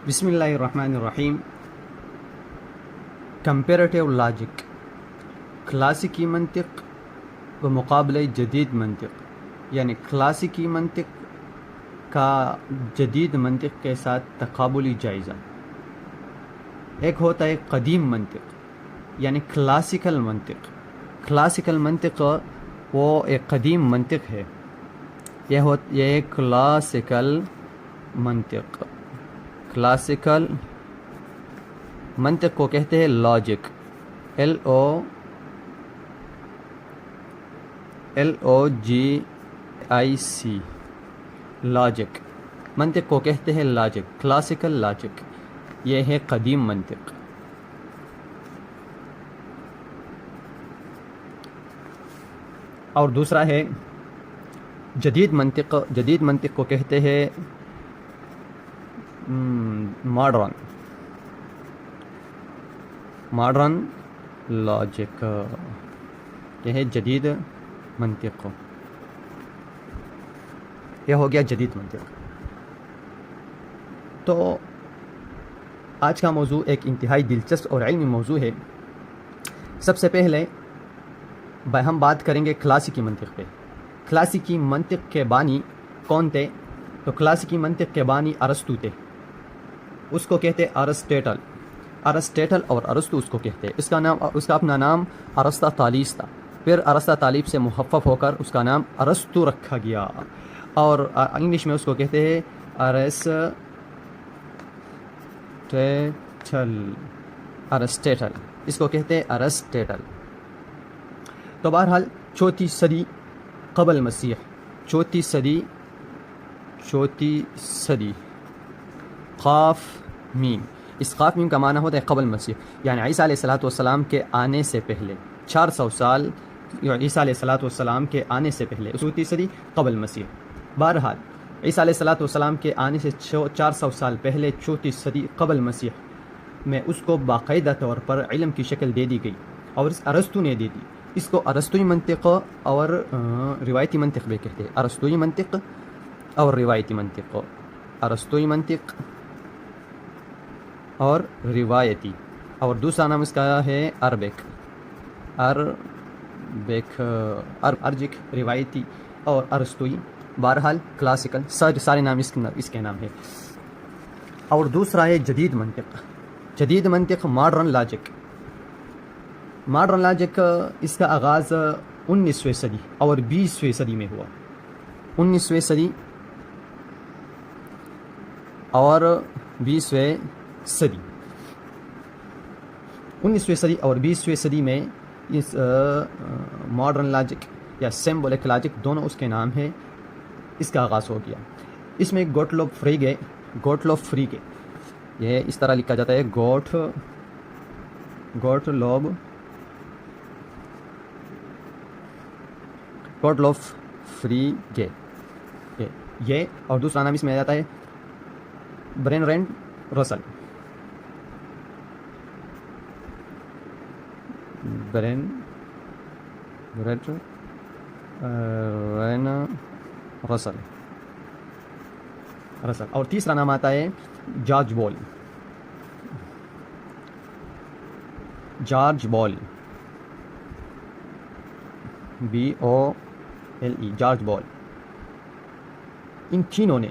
بسم اللہ الرحمن الرحیم. کمپیریٹیو لاجک، کلاسیکی منطق بمقابلہ جدید منطق، یعنی کلاسیکی منطق کا جدید منطق کے ساتھ تقابلی جائزہ. ایک ہوتا ہے قدیم منطق یعنی کلاسیکل منطق. کلاسیکل منطق وہ ایک قدیم منطق ہے. یہ کلاسیکل منطق. کلاسیکل منطق کو کہتے ہیں لاجک، LOGIC، لاجک. منطق کو کہتے ہیں لاجک، کلاسیکل لاجک. یہ ہے قدیم منطق. اور دوسرا ہے جدید منطق. جدید منطق کو کہتے ہیں ماڈرن لاجک. یہ ہے جدید منطق. یہ ہو گیا جدید منطق. تو آج کا موضوع ایک انتہائی دلچسپ اور علمی موضوع ہے. سب سے پہلے ہم بات کریں گے کلاسیکی منطق پہ. کلاسیکی منطق کے بانی کون تھے؟ تو کلاسیکی منطق کے بانی ارسطو تھے. اس کو کہتے ارسطیٹل اور ارسطو اس کو کہتے. اس کا اپنا نام ارسطاطالیس تھا. پھر ارسطاطالیس سے مخفف ہو کر اس کا نام ارسطو رکھا گیا، اور انگلش میں اس کو کہتے ہیں ارسطیٹل. اس کو کہتے ہیں ارسطیٹل. تو بہرحال چوتھی صدی قبل مسیح، چوتھی صدی قاف میم. اس قاف میم کا معنی ہوتا ہے قبل مسیح، یعنی عیسیٰ علیہ السلام کے آنے سے پہلے 400 سال. عیسیٰ علیہ السلام کے آنے سے پہلے چوتھی صدی قبل مسیح. بہرحال عیسیٰ علیہ السلام کے آنے سے 400 سال پہلے چوتھی صدی قبل مسیح میں اس کو باقاعدہ طور پر علم کی شکل دے دی گئی، اور ارسطو نے دے دی. اس کو ارسطوئی منطق اور روایتی منطق بھی کہتے ہیں. ارسطوئی منطق اور روایتی منطق. ارسطوئی منطق اور روایتی. اور دوسرا نام اس کا ہے ارجک، روایتی اور ارسطوئی. بہرحال کلاسیکل سارے نام اس کے نام ہے. اور دوسرا ہے جدید منطق. جدید منطق ماڈرن لاجک. ماڈرن لاجک اس کا آغاز 19ویں صدی اور 20ویں صدی میں ہوا. 19ویں صدی اور 20ویں صدی. 19ویں صدی اور 20ویں صدی میں اس ماڈرن لاجک یا سمبولک لاجک دونوں اس کے نام ہیں، اس کا آغاز ہو گیا. اس میں گوٹلوب فریگے، یہ اس طرح لکھا جاتا ہے گوٹلوب فریگے یہ. اور دوسرا نام اس میں آ جاتا ہے برینرینڈ رسل. رسل. اور تیسرا نام آتا ہے جارج بول. BOLE، جارج بول. ان تینوں نے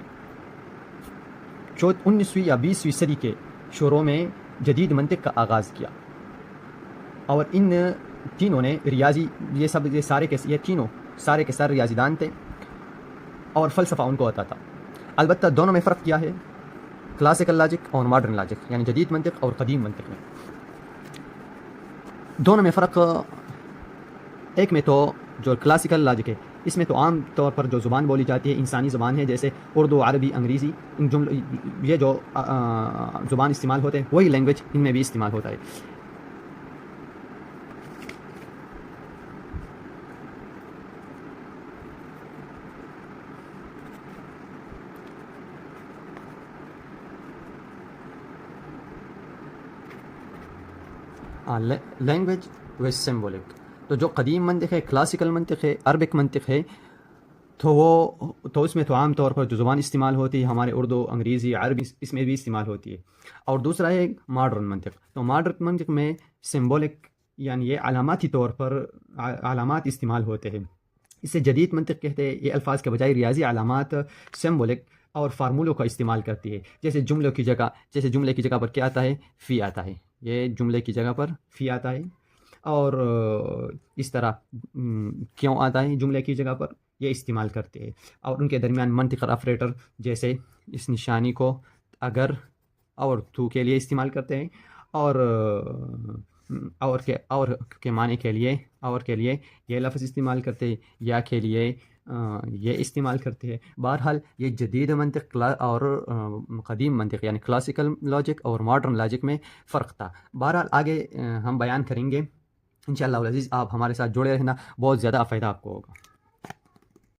19ویں یا 20ویں صدی کے شروع میں جدید منطق کا آغاز کیا. اور ان تینوں نے یہ تینوں سارے کے سارے ریاضی دان تھے، اور فلسفہ ان کو آتا تھا. البتہ دونوں میں فرق کیا ہے؟ کلاسیکل لاجک اور ماڈرن لاجک، یعنی جدید منطق اور قدیم منطق میں دونوں میں فرق. ایک میں تو جو کلاسیکل لاجک ہے، اس میں تو عام طور پر جو زبان بولی جاتی ہے انسانی زبان ہے، جیسے اردو، عربی، انگریزی. یہ جو زبان استعمال ہوتے ہیں وہی لینگویج ان میں بھی استعمال ہوتا ہے. لینگویج و سمبولک. تو جو قدیم منطق ہے، کلاسیکل منطق ہے، عربک منطق ہے، تو اس میں تو عام طور پر جو زبان استعمال ہوتی ہے ہمارے اردو، انگریزی، عربی، اس میں بھی استعمال ہوتی ہے. اور دوسرا ہے ماڈرن منطق. تو ماڈرن منطق میں سمبولک یعنی یہ علاماتی طور پر علامات استعمال ہوتے ہیں. اسے جدید منطق کہتے ہیں. یہ الفاظ کے بجائے ریاضی علامات، سمبولک اور فارمولوں کا استعمال کرتی ہے. جیسے جملے کی جگہ پر کیا آتا ہے؟ فی آتا ہے. یہ جملے کی جگہ پر فی آتا ہے. اور اس طرح کیوں آتا ہے جملے کی جگہ پر، یہ استعمال کرتے ہیں. اور ان کے درمیان منطقل آپریٹر جیسے اس نشانی کو اگر اور تو کے لیے استعمال کرتے ہیں. اور کے معنی کے لیے یہ لفظ استعمال کرتے ہیں، یا کے لیے یہ استعمال کرتے ہیں. بہرحال یہ جدید منطق اور قدیم منطق یعنی کلاسیکل لاجک اور ماڈرن لاجک میں فرق تھا. بہرحال آگے ہم بیان کریں گے انشاءاللہ العزیز. آپ ہمارے ساتھ جڑے رہنا، بہت زیادہ فائدہ آپ کو ہوگا.